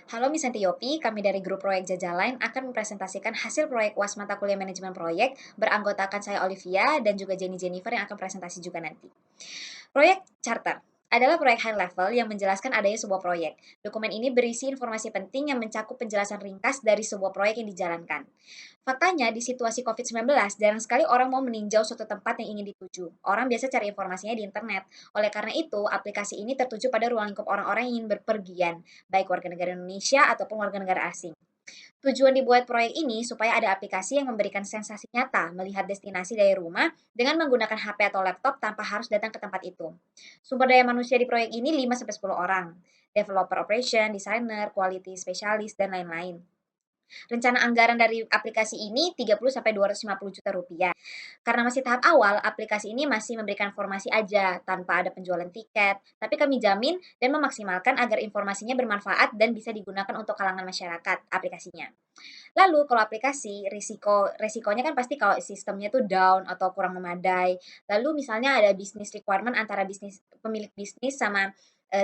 Halo Miss Antiopi, kami dari grup proyek Jajaline akan mempresentasikan hasil proyek UAS mata kuliah manajemen proyek beranggotakan saya Olivia dan juga Jenny Jennifer yang akan presentasi juga nanti. Proyek Charter adalah proyek high level yang menjelaskan adanya sebuah proyek. Dokumen ini berisi informasi penting yang mencakup penjelasan ringkas dari sebuah proyek yang dijalankan. Faktanya, di situasi COVID-19, jarang sekali orang mau meninjau suatu tempat yang ingin dituju. Orang biasa cari informasinya di internet. Oleh karena itu, aplikasi ini tertuju pada ruang lingkup orang-orang yang ingin berpergian, baik warga negara Indonesia ataupun warga negara asing. Tujuan dibuat proyek ini supaya ada aplikasi yang memberikan sensasi nyata melihat destinasi dari rumah dengan menggunakan HP atau laptop tanpa harus datang ke tempat itu. Sumber daya manusia di proyek ini 5-10 orang. Developer operation, designer, quality specialist, dan lain-lain. Rencana anggaran dari aplikasi ini 30-250 juta rupiah. Karena masih tahap awal, aplikasi ini masih memberikan informasi aja tanpa ada penjualan tiket, tapi kami jamin dan memaksimalkan agar informasinya bermanfaat dan bisa digunakan untuk kalangan masyarakat aplikasinya. Lalu kalau aplikasi resikonya kan pasti kalau sistemnya tuh down atau kurang memadai. Lalu misalnya ada business requirement antara pemilik bisnis sama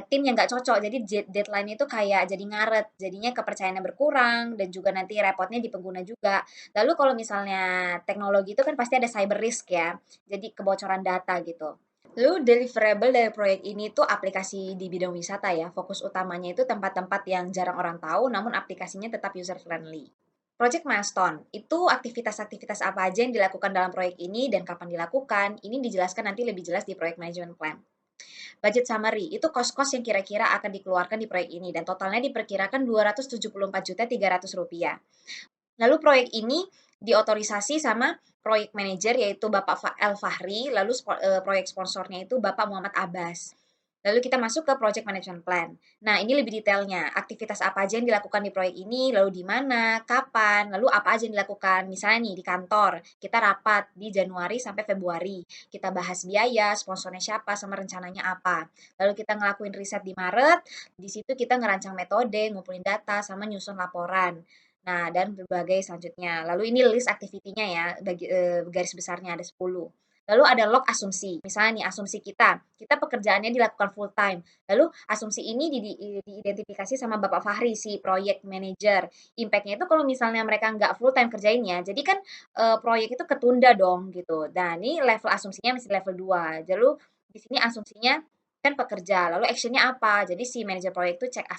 tim yang nggak cocok. Jadi deadline itu kayak jadi ngaret, jadinya kepercayaannya berkurang dan juga nanti repotnya di pengguna juga. Lalu kalau misalnya teknologi itu kan pasti ada cyber risk ya. Jadi kebocoran data gitu. Lalu deliverable dari proyek ini tuh aplikasi di bidang wisata ya. Fokus utamanya itu tempat-tempat yang jarang orang tahu, namun aplikasinya tetap user friendly. Project milestone itu aktivitas-aktivitas apa aja yang dilakukan dalam proyek ini dan kapan dilakukan. Ini dijelaskan nanti lebih jelas di proyek management plan. Budget summary itu kos-kos yang kira-kira akan dikeluarkan di proyek ini dan totalnya diperkirakan Rp274.300. Lalu proyek ini diotorisasi sama proyek manager yaitu Bapak El Fahri, lalu proyek sponsornya itu Bapak Muhammad Abbas. Lalu kita masuk ke project management plan. Nah, ini lebih detailnya. Aktivitas apa aja yang dilakukan di proyek ini, lalu di mana, kapan, lalu apa aja yang dilakukan. Misalnya nih di kantor, kita rapat di Januari sampai Februari. Kita bahas biaya, sponsornya siapa, sama rencananya apa. Lalu kita ngelakuin riset di Maret, di situ kita ngerancang metode, ngumpulin data, sama nyusun laporan. Nah, dan berbagai selanjutnya. Lalu ini list aktivitinya ya, garis besarnya ada 10. Lalu ada log asumsi. Misalnya nih asumsi kita pekerjaannya dilakukan full time. Lalu asumsi ini diidentifikasi sama Bapak Fahri si project manager. Impact-nya itu kalau misalnya mereka nggak full time kerjainnya, jadi kan proyek itu ketunda dong gitu. Dan ini level asumsinya masih level 2. Lalu di sini asumsinya kan pekerja, lalu actionnya apa? Jadi si manajer proyek itu cek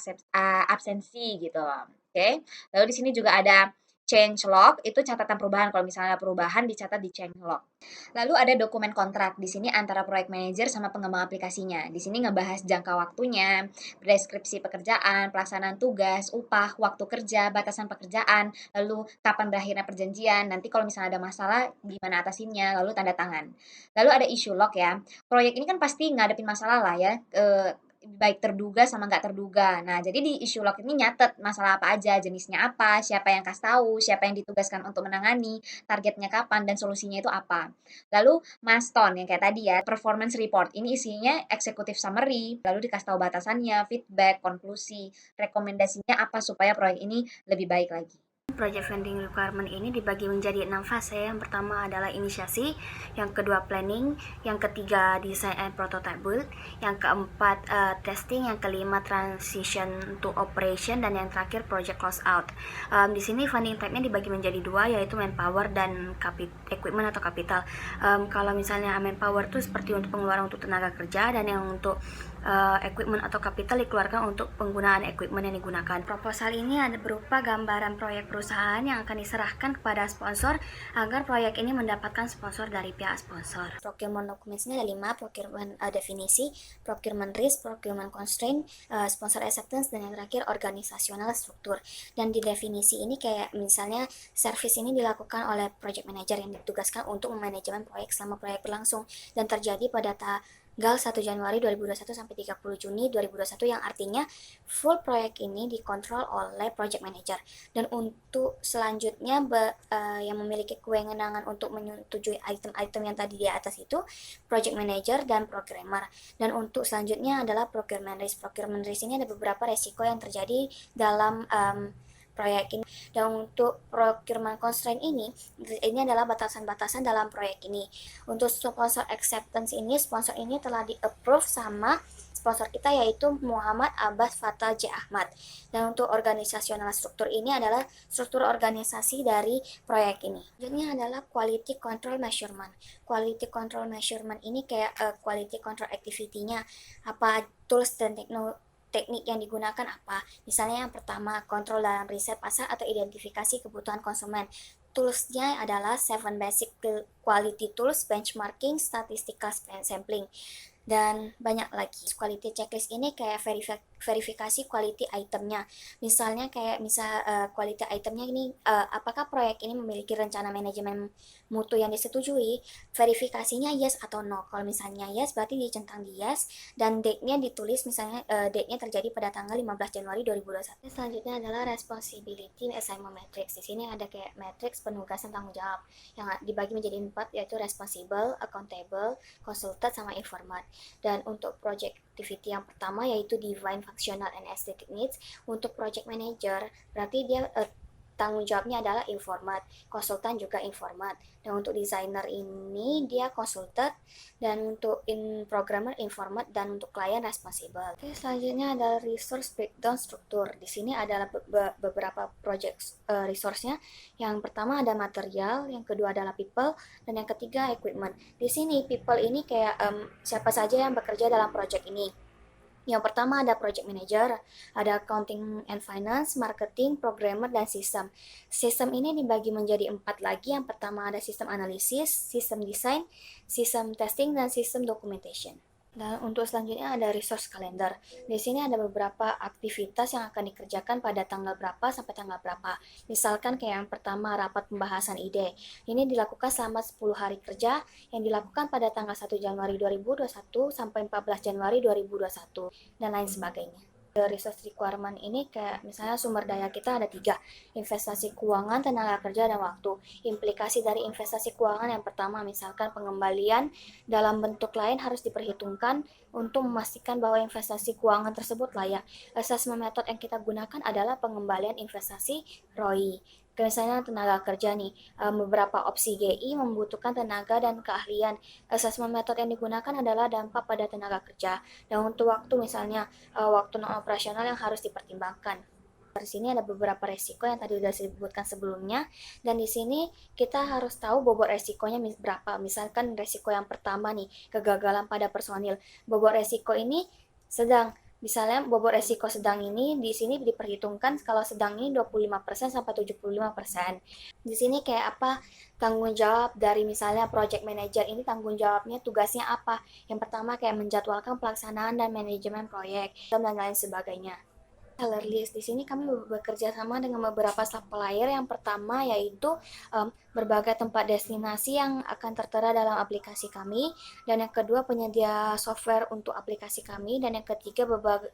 absensi gitu. Oke. Lalu di sini juga ada change log, itu catatan perubahan. Kalau misalnya perubahan dicatat di change log. Lalu ada dokumen kontrak di sini antara proyek manajer sama pengembang aplikasinya. Di sini ngebahas jangka waktunya, deskripsi pekerjaan, pelaksanaan tugas, upah, waktu kerja, batasan pekerjaan, lalu kapan berakhirnya perjanjian, nanti kalau misalnya ada masalah gimana atasinnya, lalu tanda tangan. Lalu ada issue log ya. Proyek ini kan pasti ngadepin masalah lah ya, baik terduga sama nggak terduga. Nah, jadi di issue log ini nyatet masalah apa aja, jenisnya apa, siapa yang kasih tahu, siapa yang ditugaskan untuk menangani, targetnya kapan, dan solusinya itu apa. Lalu milestone yang kayak tadi ya, performance report. Ini isinya executive summary, lalu dikasih tahu batasannya, feedback, konklusi, rekomendasinya apa supaya proyek ini lebih baik lagi. Project funding requirement ini dibagi menjadi 6 fase. Yang pertama adalah inisiasi, yang kedua planning, yang ketiga design and prototype build, yang keempat testing, yang kelima transition to operation, dan yang terakhir project close out. Di sini funding type-nya dibagi menjadi dua, yaitu manpower dan equipment atau capital. Kalau misalnya manpower itu seperti untuk pengeluaran untuk tenaga kerja, dan yang untuk equipment atau capital dikeluarkan untuk penggunaan equipment yang digunakan. Proposal ini ada berupa gambaran proyek perusahaan yang akan diserahkan kepada sponsor agar proyek ini mendapatkan sponsor dari pihak sponsor. Procurement documents ini ada 5, procurement definisi, procurement risk, procurement constraint, sponsor acceptance, dan yang terakhir organisasional struktur. Dan di definisi ini kayak misalnya service ini dilakukan oleh project manager yang ditugaskan untuk memanajemen proyek selama proyek berlangsung dan terjadi pada tanggal 1 Januari 2021 sampai 30 Juni 2021, yang artinya full proyek ini dikontrol oleh project manager. Dan untuk selanjutnya yang memiliki kewenangan untuk menyetujui item-item yang tadi di atas itu project manager dan programmer. Dan untuk selanjutnya adalah procurement risk. Procurement risk ini ada beberapa resiko yang terjadi dalam proyek ini. Dan untuk procurement constraint ini adalah batasan-batasan dalam proyek ini. Untuk sponsor acceptance ini, sponsor ini telah di approve sama sponsor kita yaitu Muhammad Abbas Fatal J. Ahmad. Dan untuk organisasional struktur ini adalah struktur organisasi dari proyek ini. Selanjutnya adalah quality control measurement. Quality control measurement ini kayak quality control activity-nya, apa tools dan teknik yang digunakan apa. Misalnya yang pertama, kontrol dalam riset pasar atau identifikasi kebutuhan konsumen. Toolsnya adalah 7 basic quality tools, benchmarking, statistical sampling, dan banyak lagi. Quality checklist ini kayak verifikasi quality itemnya. Misalnya kayak quality itemnya ini apakah proyek ini memiliki rencana manajemen mutu yang disetujui. Verifikasinya yes atau no. Kalau misalnya yes berarti dicentang di yes, dan date-nya ditulis misalnya date-nya terjadi pada tanggal 15 Januari 2021. Selanjutnya adalah responsibility assignment matrix. Di sini ada kayak matrix penugasan tanggung jawab yang dibagi menjadi 4, yaitu responsible, accountable, consultant, sama informat. Dan untuk project activity yang pertama yaitu define functional and aesthetic needs. Untuk project manager berarti dia tanggung jawabnya adalah informat, konsultan juga informat. Dan untuk desainer ini dia konsultan, dan untuk programmer informat, dan untuk klien responsible. Oke, selanjutnya adalah resource breakdown struktur. Di sini adalah beberapa project resource-nya. Yang pertama ada material, yang kedua adalah people, dan yang ketiga equipment. Di sini people ini kayak siapa saja yang bekerja dalam project ini. Yang pertama ada project manager, ada accounting and finance, marketing, programmer, dan sistem. Sistem ini dibagi menjadi 4 lagi. Yang pertama ada sistem analisis, sistem design, sistem testing, dan sistem documentation. Dan untuk selanjutnya ada resource calendar. Di sini ada beberapa aktivitas yang akan dikerjakan pada tanggal berapa sampai tanggal berapa. Misalkan kayak yang pertama rapat pembahasan ide. Ini dilakukan selama 10 hari kerja yang dilakukan pada tanggal 1 Januari 2021 sampai 14 Januari 2021 dan lain sebagainya. Resource requirement ini kayak misalnya sumber daya kita ada 3, investasi keuangan, tenaga kerja, dan waktu. Implikasi dari investasi keuangan yang pertama misalkan pengembalian dalam bentuk lain harus diperhitungkan untuk memastikan bahwa investasi keuangan tersebut layak. Assessment method yang kita gunakan adalah pengembalian investasi ROI. Misalnya tenaga kerja nih, beberapa opsi GI membutuhkan tenaga dan keahlian. Assessment method yang digunakan adalah dampak pada tenaga kerja. Dan untuk waktu misalnya waktu non operasional yang harus dipertimbangkan. Di sini ada beberapa resiko yang tadi sudah disebutkan sebelumnya, dan di sini kita harus tahu bobot resikonya berapa. Misalkan resiko yang pertama nih, kegagalan pada personil. Bobot resiko ini sedang. Misalnya bobot resiko sedang ini di sini diperhitungkan kalau sedang ini 25% sampai 75%. Di sini kayak apa tanggung jawab dari misalnya project manager ini, tanggung jawabnya tugasnya apa? Yang pertama kayak menjadwalkan pelaksanaan dan manajemen proyek dan lain sebagainya. Seller list. Di sini kami bekerja sama dengan beberapa supplier. Yang pertama yaitu berbagai tempat destinasi yang akan tertera dalam aplikasi kami, dan yang kedua penyedia software untuk aplikasi kami, dan yang ketiga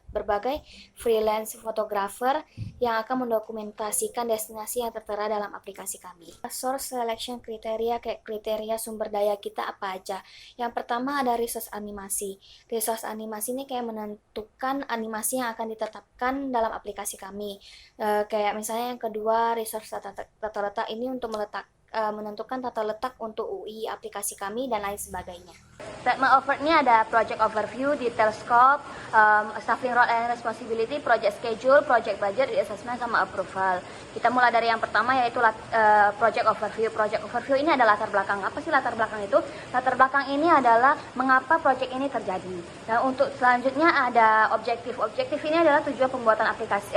berbagai freelance photographer yang akan mendokumentasikan destinasi yang tertera dalam aplikasi kami. Source selection kriteria, kayak kriteria sumber daya kita apa aja. Yang pertama ada resource animasi. Resource animasi ini kayak menentukan animasi yang akan ditetapkan dalam aplikasi kami. Kayak misalnya yang kedua resource tata letak ini untuk menentukan tata letak untuk UI aplikasi kami dan lain sebagainya. Statement offered-nya ada project overview, detail scope, staffing role and responsibility, project schedule, project budget, assessment, sama approval. Kita mulai dari yang pertama yaitu project overview. Project overview ini adalah latar belakang. Apa sih latar belakang itu? Latar belakang ini adalah mengapa project ini terjadi. Dan untuk selanjutnya ada objektif. Objektif ini adalah tujuan pembuatan aplikasi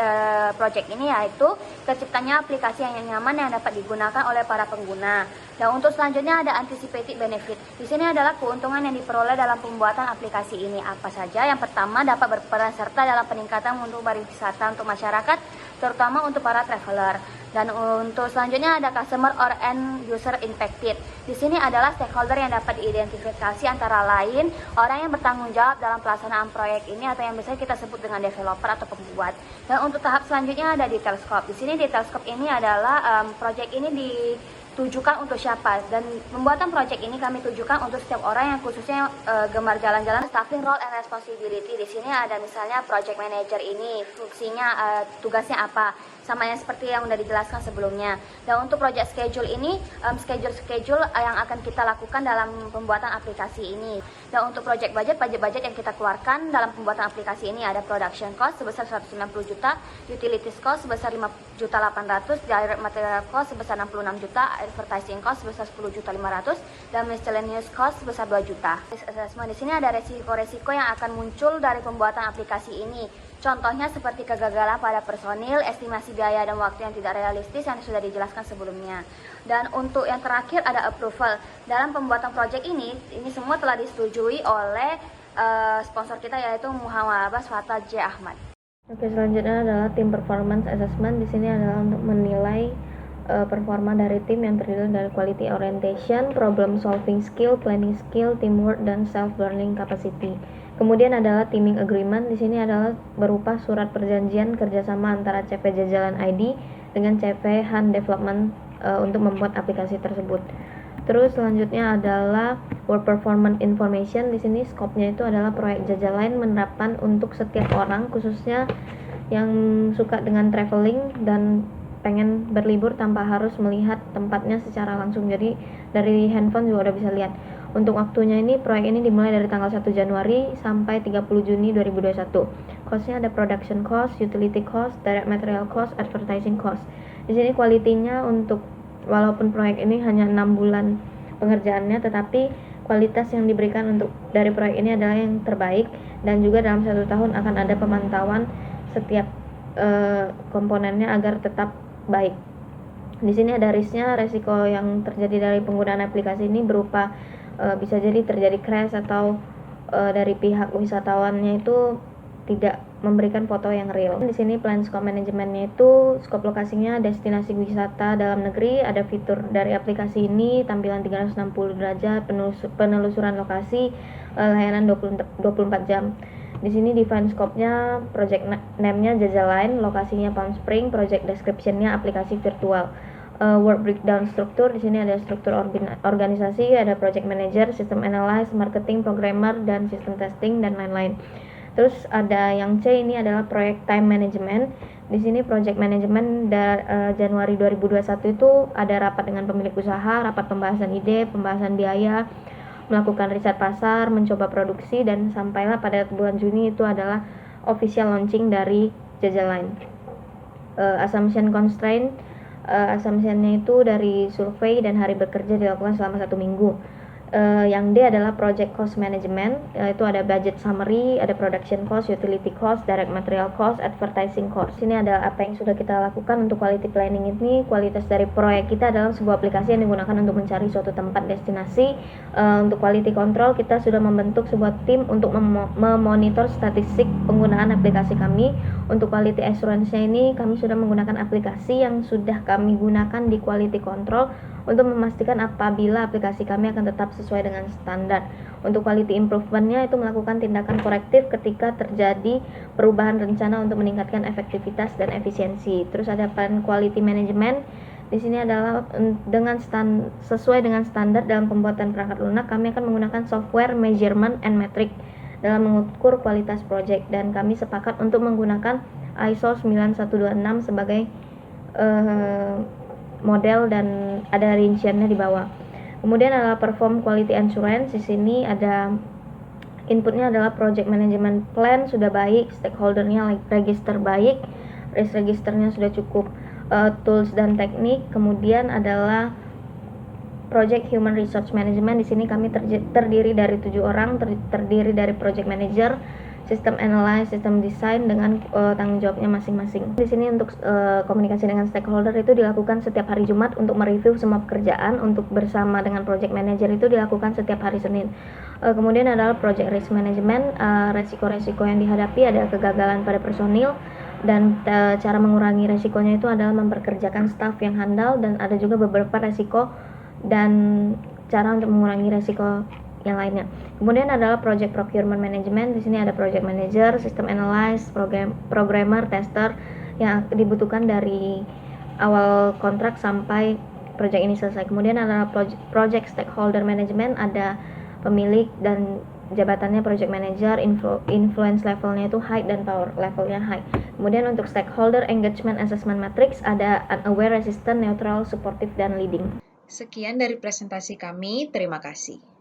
project ini, yaitu terciptanya aplikasi yang nyaman yang dapat digunakan oleh para pengguna. Dan untuk selanjutnya ada anticipated benefit. Di sini adalah keuntungan yang diperoleh dalam pembuatan aplikasi ini. Apa saja? Yang pertama dapat berperan serta dalam peningkatan untuk pariwisata untuk masyarakat, terutama untuk para traveler. Dan untuk selanjutnya ada customer or end user impacted. Di sini adalah stakeholder yang dapat diidentifikasi antara lain orang yang bertanggung jawab dalam pelaksanaan proyek ini atau yang biasa kita sebut dengan developer atau pembuat. Dan untuk tahap selanjutnya ada detail scope. Di sini detail scope ini adalah proyek ini ditujukan untuk siapa, dan pembuatan proyek ini kami tujukan untuk setiap orang yang khususnya gemar jalan-jalan. Staffing role and responsibility. Di sini ada misalnya project manager ini fungsinya tugasnya apa. sama yang seperti yang udah dijelaskan sebelumnya. Dan untuk project schedule ini, schedule yang akan kita lakukan dalam pembuatan aplikasi ini. Dan untuk project budget yang kita keluarkan dalam pembuatan aplikasi ini ada production cost sebesar 190 juta, utilities cost sebesar 5.800.000, direct material cost sebesar 66 juta, advertising cost sebesar 10.500.000, dan miscellaneous cost sebesar 2 juta. Assessment di sini ada resiko-resiko yang akan muncul dari pembuatan aplikasi ini. Contohnya seperti kegagalan pada personil, estimasi biaya dan waktu yang tidak realistis yang sudah dijelaskan sebelumnya. Dan untuk yang terakhir ada approval. Dalam pembuatan project ini semua telah disetujui oleh sponsor kita yaitu Muhammad Abbas Fatal J. Ahmad. Oke, selanjutnya adalah tim performance assessment. Di sini adalah untuk menilai performa dari tim yang terdiri dari quality orientation, problem solving skill, planning skill, teamwork, dan self learning capacity. Kemudian adalah teaming agreement. Di sini adalah berupa surat perjanjian kerjasama antara CP Jajalan ID dengan CP Han Development untuk membuat aplikasi tersebut. Terus selanjutnya adalah work performance information. Di sini skopnya itu adalah proyek Jajalan menerapkan untuk setiap orang, khususnya yang suka dengan traveling dan pengen berlibur tanpa harus melihat tempatnya secara langsung. Jadi dari handphone juga udah bisa lihat. Untuk waktunya ini, proyek ini dimulai dari tanggal 1 Januari sampai 30 Juni 2021. Cost-nya ada production cost, utility cost, direct material cost, advertising cost. Di sini kualitinya untuk walaupun proyek ini hanya 6 bulan pengerjaannya, tetapi kualitas yang diberikan untuk dari proyek ini adalah yang terbaik, dan juga dalam 1 tahun akan ada pemantauan setiap komponennya agar tetap baik. Di sini ada resiko yang terjadi dari penggunaan aplikasi ini berupa bisa jadi terjadi crash atau dari pihak wisatawannya itu tidak memberikan foto yang real. Di sini plan scope manajemennya itu skop lokasinya destinasi wisata dalam negeri, ada fitur dari aplikasi ini, tampilan 360 derajat, penelusuran lokasi, layanan 24 jam. Di sini define scope-nya, project name-nya Jajaline, lokasinya Palm Spring, project description-nya aplikasi virtual. Work breakdown struktur, di sini ada struktur organisasi, ada project manager, system analyst, marketing, programmer, dan sistem testing, dan lain-lain. Terus ada yang C, ini adalah proyek time management. Di sini project management Januari 2021 itu ada rapat dengan pemilik usaha, rapat pembahasan ide, pembahasan biaya, melakukan riset pasar, mencoba produksi, dan sampailah pada bulan Juni itu adalah official launching dari Jajaline. Assumption constraint, assumptionnya itu dari survei dan hari bekerja dilakukan selama 1 minggu. Yang D adalah project cost management, itu ada budget summary, ada production cost, utility cost, direct material cost, advertising cost. Ini adalah apa yang sudah kita lakukan untuk quality planning ini. Kualitas dari proyek kita adalah sebuah aplikasi yang digunakan untuk mencari suatu tempat destinasi. Untuk quality control kita sudah membentuk sebuah tim untuk memonitor statistik penggunaan aplikasi kami. Untuk quality assurance-nya ini kami sudah menggunakan aplikasi yang sudah kami gunakan di quality control untuk memastikan apabila aplikasi kami akan tetap sesuai dengan standar. Untuk quality improvement-nya itu melakukan tindakan korektif ketika terjadi perubahan rencana untuk meningkatkan efektivitas dan efisiensi. Terus ada plan quality management. Di sini adalah sesuai dengan standar dalam pembuatan perangkat lunak, kami akan menggunakan software measurement and metric dalam mengukur kualitas project, dan kami sepakat untuk menggunakan ISO 9126 sebagai model, dan ada rinciannya di bawah. Kemudian adalah perform quality assurance. Di sini ada inputnya adalah project management plan sudah baik, stakeholdernya register baik, risk registernya sudah cukup, tools dan teknik. Kemudian adalah project human resource management. Di sini kami terdiri dari 7 orang, terdiri dari project manager, sistem analysis, sistem desain dengan tanggung jawabnya masing-masing. Di sini untuk komunikasi dengan stakeholder itu dilakukan setiap hari Jumat untuk mereview semua pekerjaan. Untuk bersama dengan project manager itu dilakukan setiap hari Senin. Kemudian adalah project risk management, resiko-resiko yang dihadapi ada kegagalan pada personil, dan cara mengurangi resikonya itu adalah memperkerjakan staff yang handal, dan ada juga beberapa resiko dan cara untuk mengurangi resiko yang lainnya. Kemudian adalah project procurement management. Di sini ada project manager, system analyst, programmer, tester yang dibutuhkan dari awal kontrak sampai project ini selesai. Kemudian adalah project stakeholder management, ada pemilik dan jabatannya project manager, influence levelnya itu high dan power levelnya high. Kemudian untuk stakeholder engagement assessment matrix ada aware, resistant, neutral, supportive, dan leading. Sekian dari presentasi kami, terima kasih.